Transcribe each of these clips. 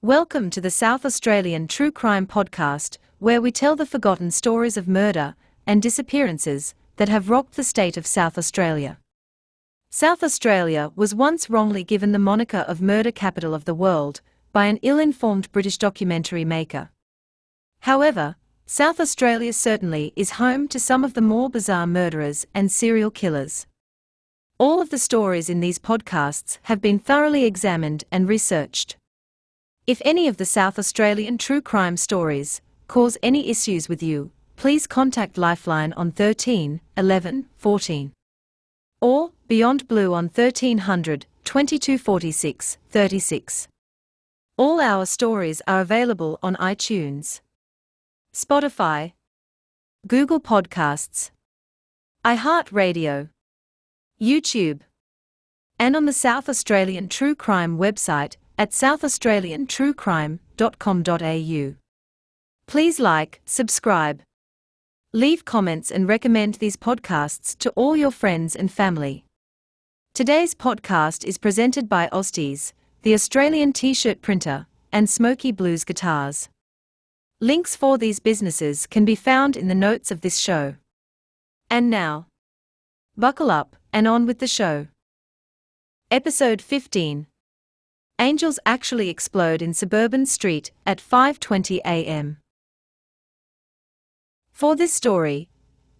Welcome to the South Australian True Crime Podcast, where we tell the forgotten stories of murder and disappearances that have rocked the state of South Australia. South Australia was once wrongly given the moniker of murder capital of the world by an ill-informed British documentary maker. However, South Australia certainly is home to some of the more bizarre murderers and serial killers. All of the stories in these podcasts have been thoroughly examined and researched. If any of the South Australian true crime stories cause any issues with you, please contact Lifeline on 13 11 14 or Beyond Blue on 1300 22 46 36. All our stories are available on iTunes, Spotify, Google Podcasts, iHeartRadio, YouTube, and on the South Australian True Crime website at southaustraliantruecrime.com.au. Please like, subscribe, leave comments and recommend these podcasts to all your friends and family. Today's podcast is presented by Osties, the Australian t-shirt printer, and Smoky Blues Guitars. Links for these businesses can be found in the notes of this show. And now, buckle up and on with the show. Episode 15. Angels actually explode in Suburban Street at 5:20 a.m. For this story,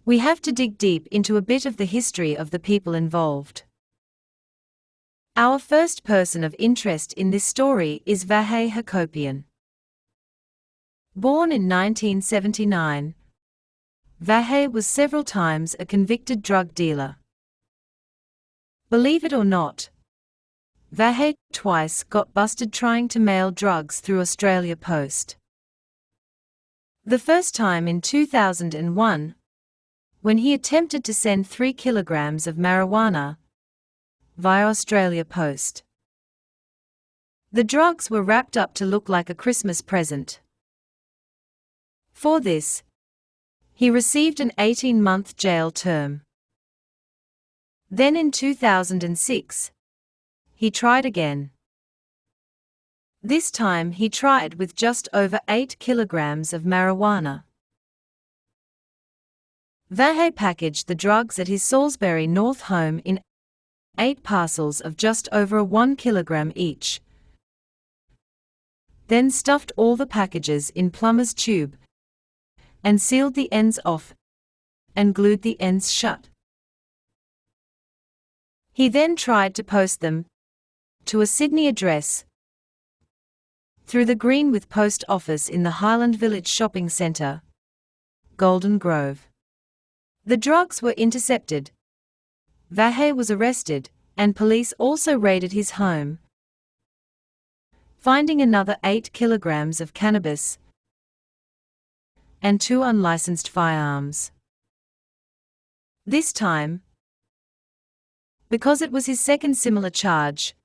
we have to dig deep into a bit of the history of the people involved. Our first person of interest in this story is Vahey Hakopian. Born in 1979, Vahey was several times a convicted drug dealer. Believe it or not, Vahey twice got busted trying to mail drugs through Australia Post. The first time in 2001, when he attempted to send 3 kilograms of marijuana via Australia Post. The drugs were wrapped up to look like a Christmas present. For this, he received an 18-month jail term. Then in 2006, he tried again. This time he tried with just over 8 kilograms of marijuana. Vahey packaged the drugs at his Salisbury North home in 8 parcels of just over 1 kilogram each. Then stuffed all the packages in plumber's tube and sealed the ends off and glued the ends shut. He then tried to post them to a Sydney address through the Greenwith Post Office in the Highland Village Shopping Centre, Golden Grove. The drugs were intercepted. Vahey was arrested, and police also raided his home, finding another 8 kilograms of cannabis and 2 unlicensed firearms. This time, because it was his second similar charge,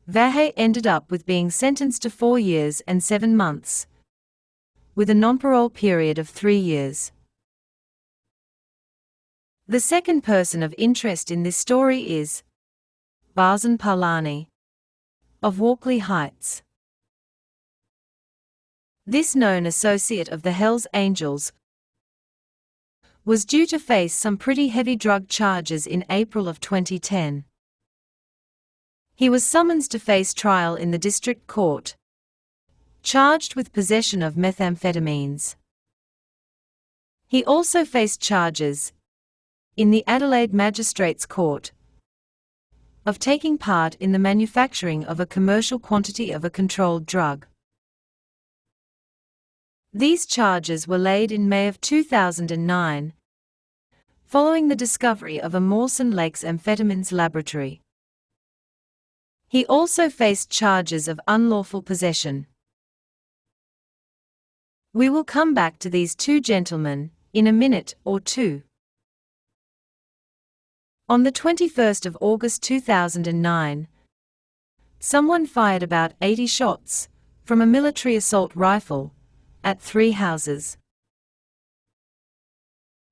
Vahey ended up with being sentenced to 4 years and 7 months, with a non-parole period of 3 years. The second person of interest in this story is Barzan Parlani of Walkley Heights. This known associate of the Hells Angels was due to face some pretty heavy drug charges in April of 2010. He was summoned to face trial in the district court, charged with possession of methamphetamines. He also faced charges in the Adelaide Magistrates Court of taking part in the manufacturing of a commercial quantity of a controlled drug. These charges were laid in May of 2009, following the discovery of a Mawson Lakes amphetamines laboratory. He also faced charges of unlawful possession. We will come back to these two gentlemen in a minute or two. On the 21st of August 2009, someone fired about 80 shots from a military assault rifle at 3 houses.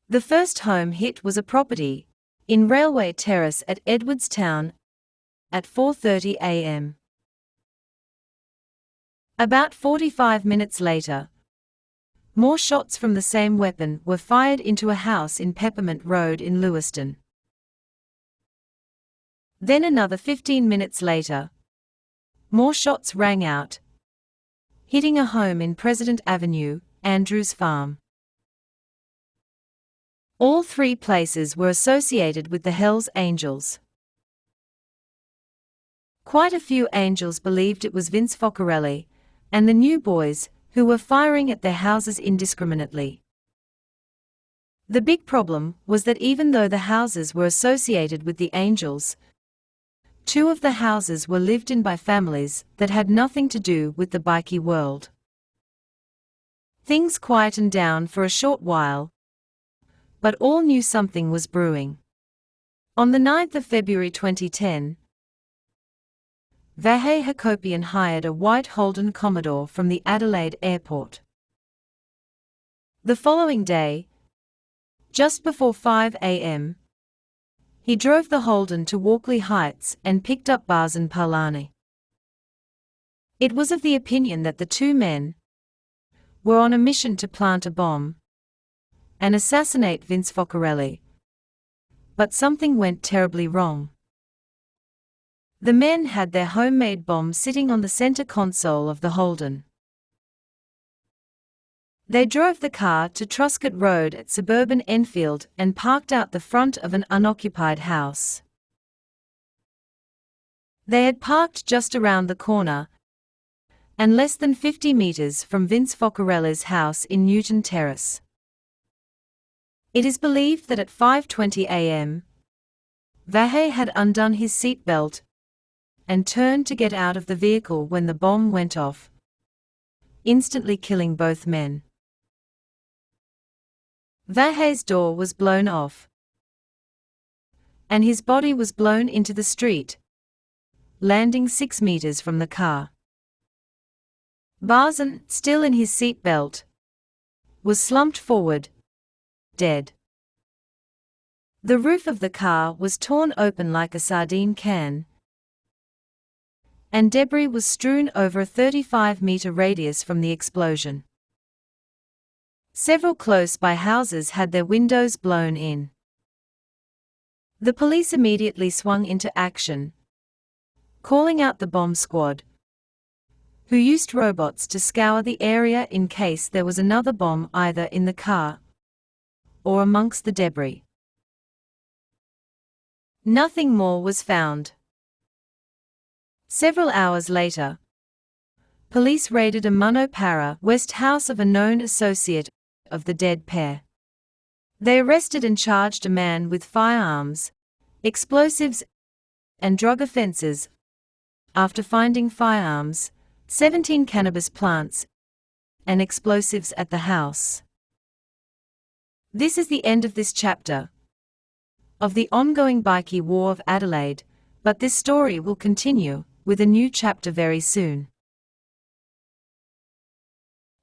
The first home hit was a property in Railway Terrace at Edwardstown at 4:30 a.m. About 45 minutes later, more shots from the same weapon were fired into a house in Peppermint Road in Lewiston. Then another 15 minutes later, more shots rang out, hitting a home in President Avenue, Andrews Farm. All three places were associated with the HELLS Angels. Quite a few Angels believed it was Vince Focarelli and the New Boys who were firing at their houses indiscriminately. The big problem was that even though the houses were associated with the Angels, two of the houses were lived in by families that had nothing to do with the bikie world. Things quietened down for a short while, but all knew something was brewing. On the 9th of February 2010, Vahe Hakopian hired a white Holden Commodore from the Adelaide airport. The following day, just before 5 a.m., he drove the Holden to Walkley Heights and picked up Barzan Palani. It was of the opinion that the two men were on a mission to plant a bomb and assassinate Vince Focarelli. But something went terribly wrong. The men had their homemade bomb sitting on the center console of the Holden. They drove the car to Truscott Road at suburban Enfield and parked out the front of an unoccupied house. They had parked just around the corner and less than 50 meters from Vince Focarelli's house in Newton Terrace. It is believed that at 5:20 a.m., Vahe had undone his seatbelt and turned to get out of the vehicle when the bomb went off, instantly killing both men. Vahe's door was blown off, and his body was blown into the street, landing 6 meters from the car. Barzan, still in his seatbelt, was slumped forward, dead. The roof of the car was torn open like a sardine can, and debris was strewn over a 35-meter radius from the explosion. Several close-by houses had their windows blown in. The police immediately swung into action, calling out the bomb squad, who used robots to scour the area in case there was another bomb either in the car or amongst the debris. Nothing more was found. Several hours later, police raided a Munno Para West house of a known associate of the dead pair. They arrested and charged a man with firearms, explosives, and drug offenses after finding firearms, 17 cannabis plants, and explosives at the house. This is the end of this chapter of the ongoing bikie war of Adelaide, but this story will continue with a new chapter very soon.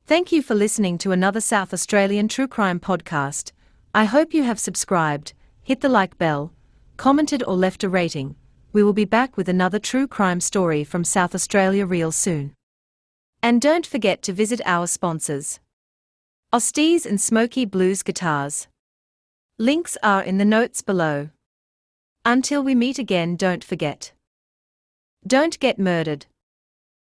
Thank you for listening to another South Australian true crime podcast. I hope you have subscribed, hit the like bell, commented or left a rating. We will be back with another true crime story from South Australia real soon. And don't forget to visit our sponsors, Osties and Smoky Blues Guitars. Links are in the notes below. Until we meet again, don't forget. Don't get murdered.